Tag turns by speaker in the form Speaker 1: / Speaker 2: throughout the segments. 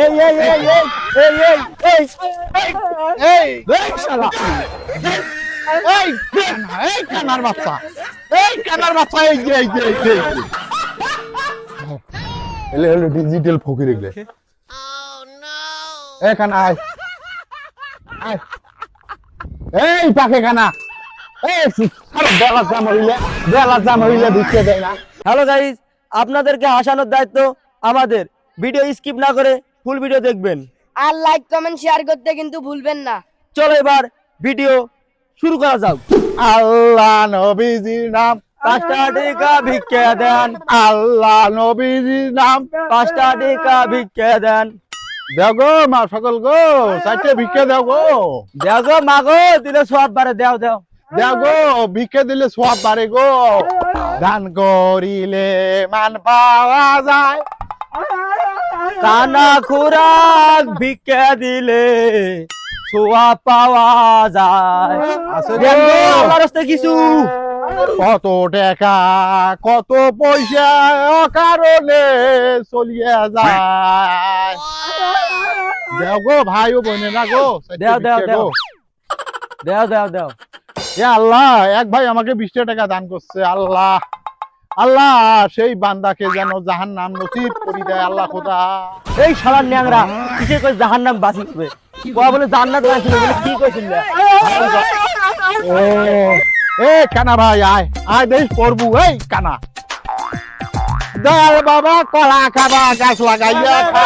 Speaker 1: এই এই এই এই এই এই এই এই শালা এই কানার বাচ্চা এই যে এলে হলো ডিজিটাল ফকির এগুলো কানা আয় আয় এই পাকে কানা ভিক্ষে দেয় না।
Speaker 2: হ্যালো গাইস, আপনাদেরকে হাসানোর দায়িত্ব আমাদের। ভিডিও স্কিপ না করে ফুল ভিডিও দেখবেন
Speaker 3: আর লাইক কমেন্ট শেয়ার করতে কিন্তু ভুলবেন না।
Speaker 2: চলো এবার ভিডিও শুরু করা যাক।
Speaker 1: আল্লাহ নবীজির নাম
Speaker 2: 5 টাকা ভিক্ষা দেন,
Speaker 1: আল্লাহ নবীজির নাম
Speaker 2: 5 টাকা ভিক্ষা দেন।
Speaker 1: দেও গো মা সকল গো, চারটে ভিক্ষা দেও গো,
Speaker 2: দেও গো মা গো, দিলে সব বারে দেও দেও
Speaker 1: দেও গো, ভিক্ষা দিলে সব বাড়ে গো, দান করিলে মান পাওয়া যায়,
Speaker 2: কানা খুরাক ভিক্ষা দিলে ছোয়া পাওয়া যায়।
Speaker 1: আছে
Speaker 2: দেন গো
Speaker 1: গো।
Speaker 2: আল্লাহর রাস্তে কিছু।
Speaker 1: কত টাকা কত পয়সা কারণে চলিয়ে যায়, দেও গো ভাই ও বোনে না গো,
Speaker 2: দেও দেও দেও দেও দেও দেও।
Speaker 1: এ আল্লাহ, এক ভাই আমাকে 20 টাকা দান করছে, আল্লাহ আল্লাহ সেই বান্দাকে যেন জাহান্নাম নসিব করে দেয় আল্লাহ খোদা।
Speaker 2: এই শালার ন্যাংরা কিসে কই জাহান্নাম বাঁচি হবে, কোয়া বলে জান্নাত বাঁচি হবে, কি কইছিল?
Speaker 1: ও এ কানা ভাই আয় আয় দেশ পড়বু, এই কানা দয়াল বাবা কলা খাবা গাছ লাগাইয়া খা।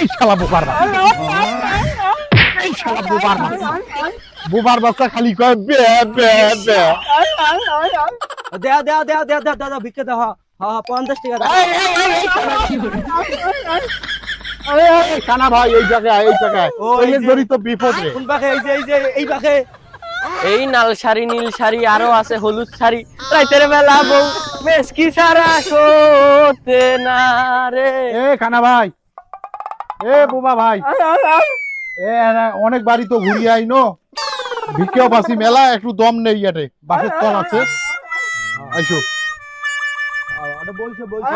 Speaker 1: এই শালা বুবার বাচ্চা, এই শালা বুবার বাচ্চা, বুবার বাচ্চা খালি কয় বে বে বে।
Speaker 2: দেও দেও দেও দেও দেও দেও ভিক্ষা দাও। হ্যাঁ 50 টাকা দাও।
Speaker 1: এই কানা ভাই এই জায়গায় এই জায়গায়
Speaker 2: ও,
Speaker 1: ওই
Speaker 2: এই যে-
Speaker 1: ধরি তো বিপদ রে।
Speaker 2: কোন পাখে? এই যে এই পাখে।
Speaker 4: এই নাল শাড়ি নীল শাড়ি আরো আছে হলুদ শাড়ি, রাইতের বেলা বউ মেসকি সারা শোতে না রে।
Speaker 1: এ কানা ভাই, এ বুবা ভাই, এ অনেক বাড়ি তো ঘুরিয়ে আইনো, ভিক্ষাও বাসি মেলা, একটু দম নেই ইয়াতে বাসের তল আছে, আইসো।
Speaker 2: ওটা বলছে বলছে।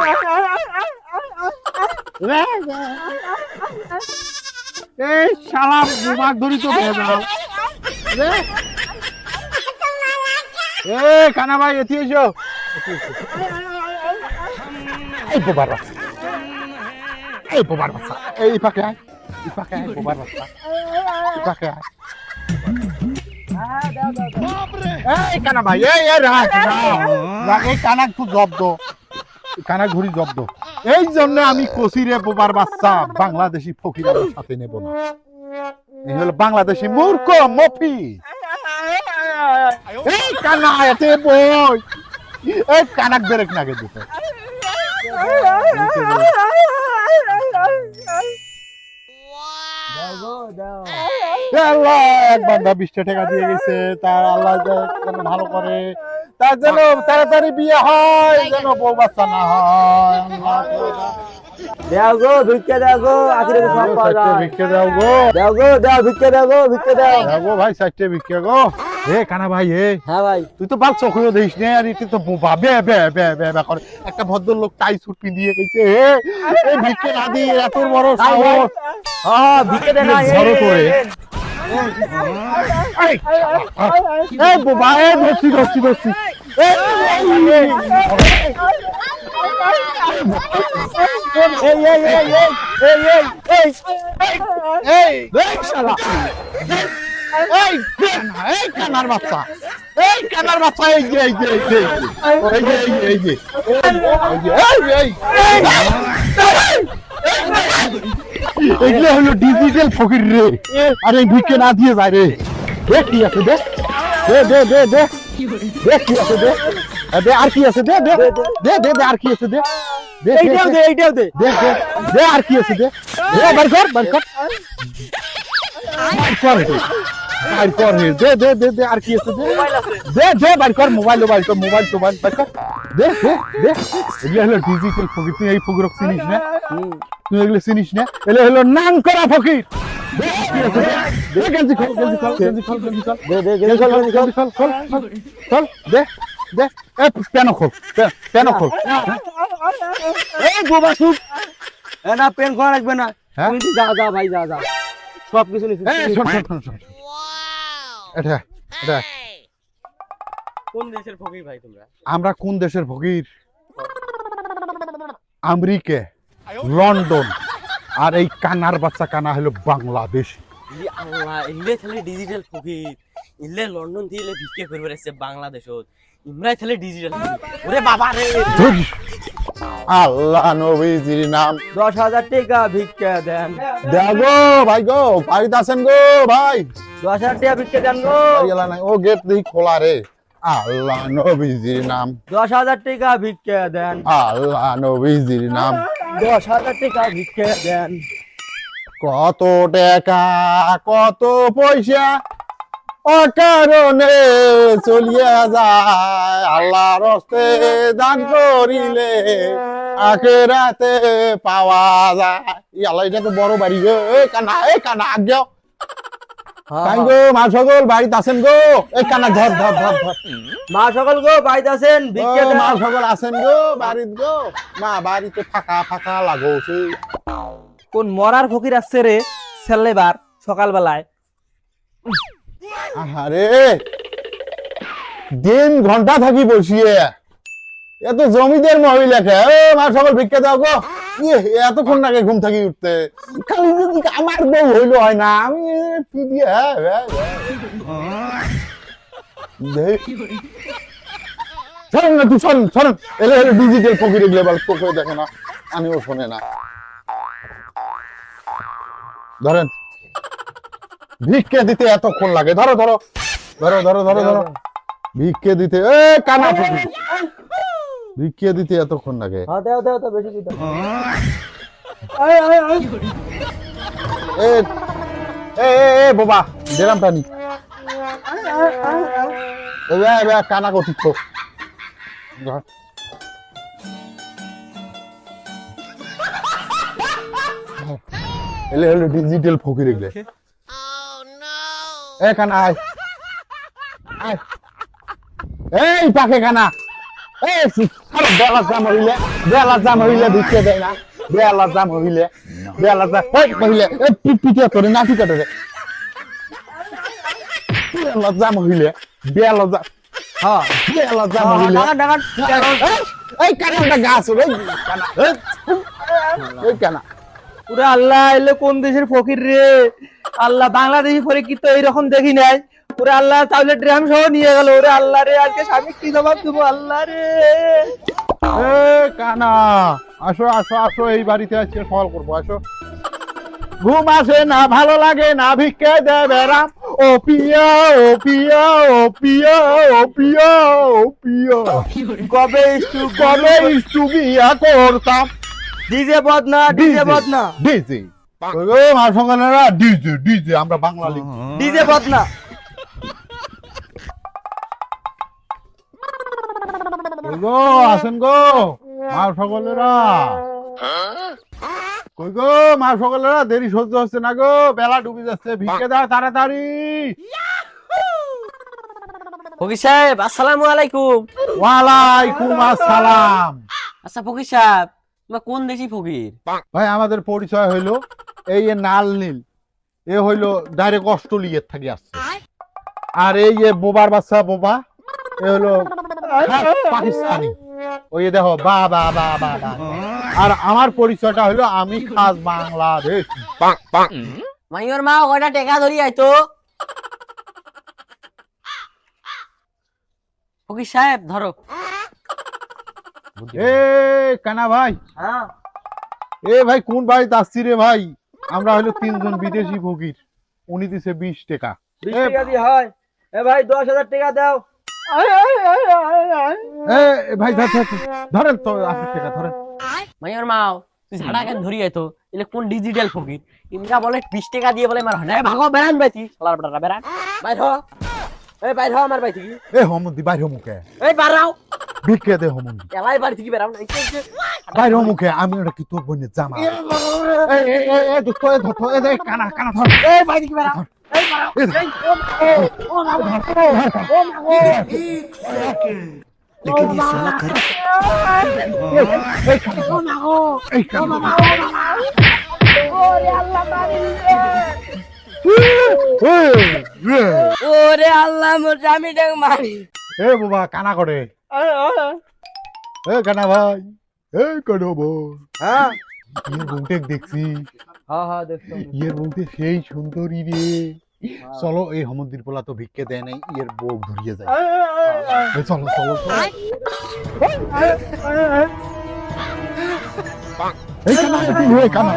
Speaker 1: এই শালা বুবাক ধরি তো ভেজাল। এ কানা ভাই এটি এসো, এই বুবার বাচ্চা, এই বুবার বাচ্চা, এই পাকে আয়, এই পাকে আয় বুবার বাচ্চা, এই পাকে আয়। এই কানা ভাই এই এই কানা খুব জব্দ, কানা ঘুরি জব্দ। এই জন্য আমি কসিরে বোবার বাচ্চা বাংলাদেশি ফকির আমার সাথে নেব না, এই হলো বাংলাদেশি মূর্খ মফি। এই কানা এতে বই, এই কানাক বেরেক নাগে দিতে। আল্লাহ এক বান্দা 20 টাকা দিয়ে গেছে, তার আল্লাহ যেন ভালো করে, তার যেন তাড়াতাড়ি বিয়ে হয়, যেন বউ বাচ্চা না হয়।
Speaker 2: দেও গো ভিক্ষা দাও গো, আখিরে সব পাওয়া যায়।
Speaker 1: ভিক্ষা দাও গো,
Speaker 2: দেও গো দাও ভিক্ষা দাও গো, ভিক্ষা দাও।
Speaker 1: দাও গো ভাই, 4টে ভিক্ষা গো। এ কানা ভাই এ,
Speaker 2: হ্যাঁ ভাই।
Speaker 1: তুই তো বাল চোখেও দেখিস না, আর এটি তো বোবা বে বে বে বে বে করে। একটা ভদ্রলোক টাই স্যুট পিন্দিয়ে গেছে, এই ভিক্ষা না দিয়ে এত বড় সাহস।
Speaker 2: হ্যাঁ ভিক্ষা দে না।
Speaker 1: ঝড়ো করে। এই বোবা, এই ধরছি ধরছি ধরছি। এই কানার বাচ্চা, এই কানার বাচ্চা, এই যে এই যে এই যে এই যে এই যে এগুলো হলো ডিজিটাল ফকির রে, আর এই ভিক্ষে না দিয়ে যায় রে। দেখ কি আছে, দেখ দে দে দে দে, দেখ কি আছে, দে দে আর কি আছে, দে দে দে দে দে আর কি আছে, দে দে
Speaker 2: এইটাও দে এইটাও দে।
Speaker 1: দে দে দে আর কি আছে, দে দে বার কর বার কর বার কর বার কর, দে দে দে দে আর কি আছে, দে দে দে বার কর, মোবাইল বার কর, মোবাইল তো বার কর, দে দে দে। এগুলো হলো ডিজিটাল ফকির, তুই এই ফকির চিনিস না, তুই এগুলো চিনিস না, এগুলো হলো নাম করা ফকির। দে গেঞ্জি খোল, গেঞ্জি খোল, গেঞ্জি খোল, গেঞ্জি খোল,
Speaker 2: দে দে গেঞ্জি খোল, গেঞ্জি খোল।
Speaker 1: খোল খোল খোল, দে দে এ পেন খোল পেন খোল
Speaker 2: এই বোবা চুপ এ না পেন খোলা রাখবে না
Speaker 1: হ্যাঁ?
Speaker 2: তুই যা যা ভাই যা যা সব কিছু নিছিস
Speaker 1: এই শোন শোন শোন শোন এটা এটা
Speaker 4: কোন দেশের ফকির ভাই তোমরা?
Speaker 1: আমরা কোন দেশের ফকির? আমেরিকা, লন্ডন, আর এই কানার বাচ্চা কানা হলো বাংলাদেশ।
Speaker 4: ই আল্লাহ, ইলে তাহলে ডিজিটাল ফকির, ইলে লন্ডন দিয়ে ইলে ভিক্ষা করবে আসছে বাংলাদেশত, ইমরাই তাহলে ডিজিটাল ফকির। ওরে বাবা রে,
Speaker 1: আল্লাহ নবীজির নাম
Speaker 2: 10,000 টাকা ভিক্ষা দেন
Speaker 1: দেখো ভাই গো, বাড়িতে আছেন গো ভাই?
Speaker 2: 10,000 টাকা ভিক্ষা দেন গো
Speaker 1: বাড়ি নাই, ও গেট দেখি খোলা রে। আল্লাহ নবীজির নাম,
Speaker 2: 10,000 টাকা ভিক্ষা দেন
Speaker 1: আল্লাহ নবীজির নাম।
Speaker 2: 10,000 টাকা ভিক্ষা দেন
Speaker 1: কত টাকা কত পয়সা অকারণে চলিয়া যায়, আল্লাহর হস্তে দান করিলে আখেরাতে পাওয়া যায়। ই আল্লাহ, এটা তো বড় বাড়ি গো। এই কানা আজ্ঞা কাই গো, মা সকল বাড়িতে আছেন গো? এই কানা ধর ধর ধর ধর।
Speaker 2: মা সকল গো বাড়িতে আছেন ভিক্ষা
Speaker 1: ও,
Speaker 2: দেন
Speaker 1: মা সকল আছেন গো বাড়িতে গো? মা বাড়িতে ফাঁকা ফাঁকা লাগছে।
Speaker 2: কোন মরার ফকির আসছে রে ছেলেবার সকালবেলায়
Speaker 1: আরে দিন ঘন্টা থাকি বসিয়ে এত জমিদের মহিলাকে ও মা সকল ভিক্ষা দাও গো। এতক্ষণ নাকি ঘুম থাকি উঠতে, খালি যদি আমার বউ হইলো হয় না, আমি কি দিয়ে শোনেন না, তুই শোনেন শোনেন, এলে এলে ডিজিটাল ফকির এগুলো বল, চোখে দেখে না, আমিও শোনে না। ধরেন ভিক্ষে দিতে এতক্ষণ লাগে, ধরো ধরো ধরো ধরো ধরো ধরো ভিক্ষে দিতে, এ কানা ফকির, ভিক্ষে দিতে এতক্ষণ লাগে।
Speaker 2: হ্যাঁ দাও দাও তো বেশি দিতে
Speaker 1: এ এ এ বাবা দিলাম টানি, কানা করছি তো। এলে হলো ডিজিটাল ফকির এগুলো। এ কানা আয় আয়, এই পাকে কানা, এই বেলা জাম হইলে, বেলা জাম হইলে ভিক্ষে দেয় না, বেলা জাম হইলে, বেলা জাম হইলে পিঠে করে নাচি কাটে রে, বেলা জাম হইলে, বেলা জাম, হ্যাঁ বেলা জাম হইলে, এই কানাটা গাছ রে কানা, এই কানা।
Speaker 2: পুরো আল্লাহ এলে কোন দেশের ফকির রে আল্লাহ, বাংলাদেশি ফকির তো এইরকম দেখি নাই। পুরো আল্লাহ চাউলের ড্রাম সহ নিয়ে গেল। ওরে আল্লাহ রে, আজকে স্বামী কি জবাব দেবো আল্লাহ রে।
Speaker 1: এ কানা আসো আসো আসো, এই বাড়িতে আজকে সওয়াল করবো, আসো। ঘুম আসে না, ভালো লাগে না, ভিক্ষে দেবে রাম, ও পিয়া ও পিয়া ও পিয়া ও পিয়া ও পিয়া,
Speaker 2: কবে
Speaker 1: ইষ্টু বিয়া করতাম।
Speaker 2: ডিজে বদনা, ডিজে বদনা,
Speaker 1: ডিজে মা সঙ্গনেরা, ডিজে ডিজে, আমরা বাঙালি।
Speaker 2: ডিজে বদনা।
Speaker 1: কই গো আসেন গো মা সকলেরা, কই গো মা সকলেরা, দেরি সহ্য হচ্ছে না গো, বেলা ডুবে যাচ্ছে, ভিক্ষে দাও তাড়াতাড়ি।
Speaker 4: ফকির সাহেব আসসালামু আলাইকুম।
Speaker 1: ওয়ালাইকুম আসসালাম।
Speaker 4: আচ্ছা ফকির সাহেব, তোমরা কোন দেশি ফকির?
Speaker 1: ভাই আমাদের পরিচয় হইলো এই যে নাল নীল, এ হইলো ডাইরেক্ট অস্ট্রেলিয়ার থেকে আসছে, আর এই যে বোবার বাচ্চা বোবা, এ হলো পাকিস্তানি, ওই যে দেখো বা বা বা বা বা। আর আমার পরিচয়টা হলো আমি খাস বাংলাদেশ।
Speaker 4: মাইয়র মা ওটা টেকা ধরি আইতো। ফকির সাহেব ধরো।
Speaker 1: এ কানা ভাই,
Speaker 2: হ্যাঁ
Speaker 1: এ ভাই কোন বাড়িতে আসছি রে ভাই? আমরা হলো 3 জন বিদেশি ফকির, উনি দিছে 20 টাকা।
Speaker 2: 20 টাকা দিয়ে হয়। এ ভাই 10,000 টাকা দাও।
Speaker 1: এ ভাই ধরেন তো, 80 টাকা ধরেন।
Speaker 4: মাইয়র মা তুই ঝাড়া কেন ধরি আইতো, এলে কোন ডিজিটাল ফকির? ইনকা বলে 20 টাকা দিয়ে বলে মার হয়, ভাগো বেরান বাইতি শালার বেটা বেরান বাইর হ। এই বাইর হ আমার বাড়ি থেকে।
Speaker 1: এ হমন্দি বাইরে মুখে,
Speaker 4: এই বাড়াও
Speaker 1: ভিক্ষে দে হমন্দি,
Speaker 4: এলাই বাড়ি থেকে বেরাও না।
Speaker 1: বাইরে মুখে, আমি ওটা কি তোর বোনের জামা? এ দোস্ত, এ ধর, এ কানা কানা ধর,
Speaker 4: এই বাড়ি থেকে বেরাও। এই বাড়াও।
Speaker 1: এ ধর।
Speaker 4: এই ও মা ও মা ও মা
Speaker 1: এই কানা
Speaker 3: ওরে আল্লাহ মোর স্বামীটাকে মারি
Speaker 1: এ বাবা কানা করে এ কানা ভাই এ কানা ভাই
Speaker 2: হ্যাঁ
Speaker 1: ইয়ের বউটে দেখছি
Speaker 2: হ্যাঁ হ্যাঁ দেখছো
Speaker 1: ইয়ের বউটে সেই সুন্দরী রে চলো এই সমুদ্রের পোলা তো ভিক্ষে দেয় নাই ইয়ের বউ ধরিয়ে যায় এ চলো চলো চলো। এই কানা এই কানা